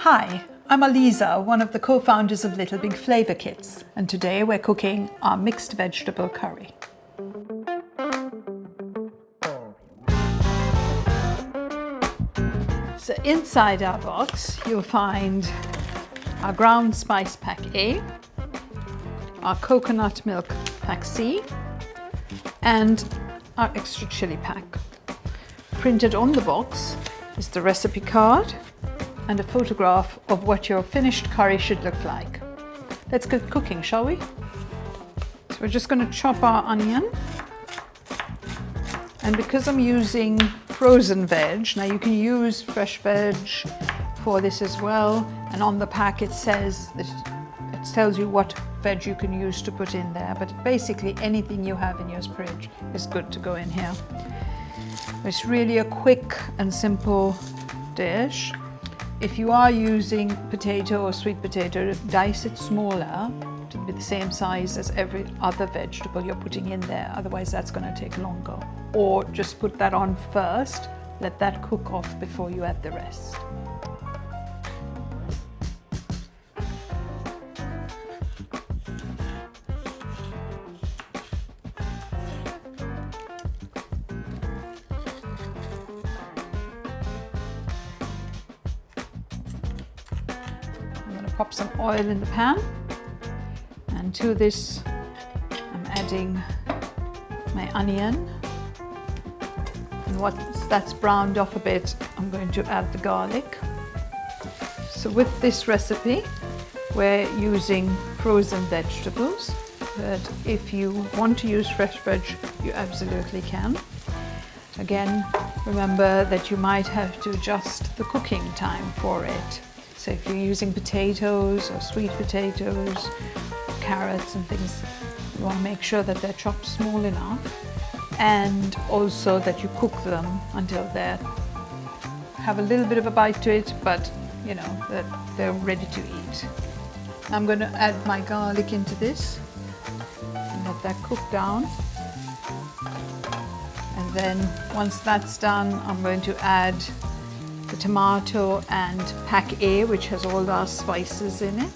Hi, I'm Aliza, one of the co-founders of Little Big Flavour Kits, and today we're cooking our mixed vegetable curry. So inside our box you'll find our ground spice pack A, our coconut milk pack C, and our extra chili pack. Printed on the box is the recipe card and a photograph of what your finished curry should look like. Let's get cooking, shall we? So we're just going to chop our onion. And because I'm using frozen veg, now you can use fresh veg for this as well. And on the pack it says that it tells you what veg you can use to put in there. But basically anything you have in your fridge is good to go in here. It's really a quick and simple dish. If you are using potato or sweet potato, dice it smaller to be the same size as every other vegetable you're putting in there. Otherwise that's going to take longer. Or just put that on first, let that cook off before you add the rest. Pop some oil in the pan, and to this I'm adding my onion, and once that's browned off a bit I'm going to add the garlic. So with this recipe we're using frozen vegetables, but if you want to use fresh veg you absolutely can. Again, remember that you might have to adjust the cooking time for it. So if you're using potatoes or sweet potatoes, carrots and things, you want to make sure that they're chopped small enough, and also that you cook them until they have a little bit of a bite to it, but you know, that they're ready to eat. I'm going to add my garlic into this and let that cook down. And then once that's done, I'm going to add the tomato and pack A, which has all our spices in it.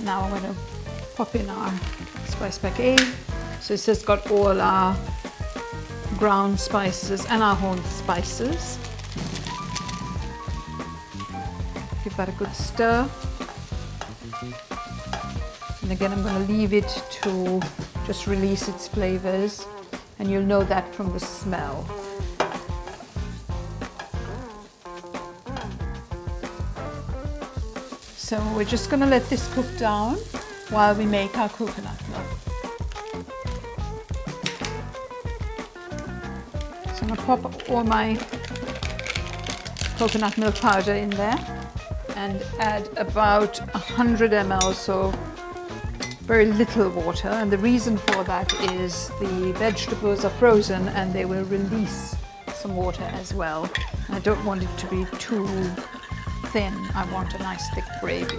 Now I'm going to pop in our spice pack A. So this has got all our ground spices and our whole spices. Give that a good stir. And again, I'm going to leave it to just release its flavors, and you'll know that from the smell. So we're just going to let this cook down while we make our coconut milk. So I'm going to pop all my coconut milk powder in there and add about 100 ml, so very little water. And the reason for that is the vegetables are frozen and they will release some water as well. I don't want it to be too thin. I want a nice thick gravy.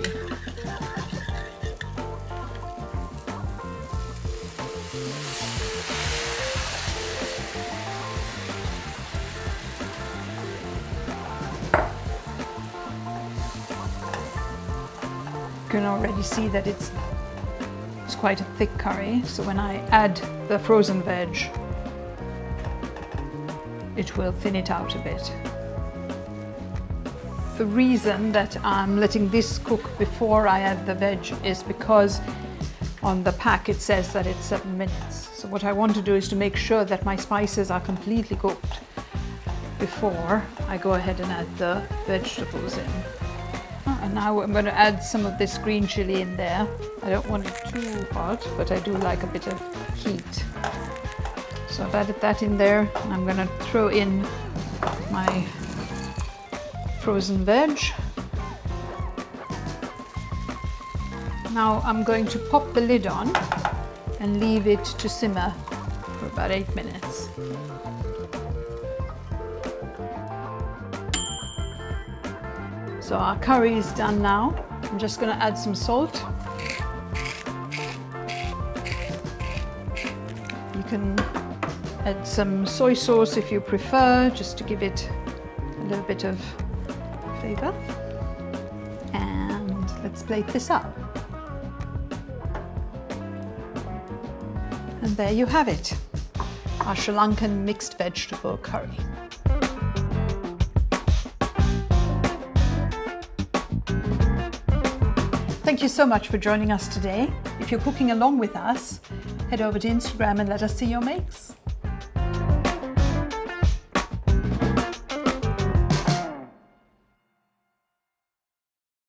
You can already see that it's quite a thick curry, so when I add the frozen veg it will thin it out a bit. The reason that I'm letting this cook before I add the veg is because on the pack it says that it's 7 minutes. So what I want to do is to make sure that my spices are completely cooked before I go ahead and add the vegetables in. And now I'm going to add some of this green chili in there. I don't want it too hot, but I do like a bit of heat. So I've added that in there, and I'm going to throw in my frozen veg. Now I'm going to pop the lid on and leave it to simmer for about 8 minutes. So our curry is done now. I'm just going to add some salt. You can add some soy sauce if you prefer, just to give it a little bit of flavor. And let's plate this up. And there you have it, our Sri Lankan mixed vegetable curry. Thank you so much for joining us today. If you're cooking along with us, head over to Instagram and let us see your makes.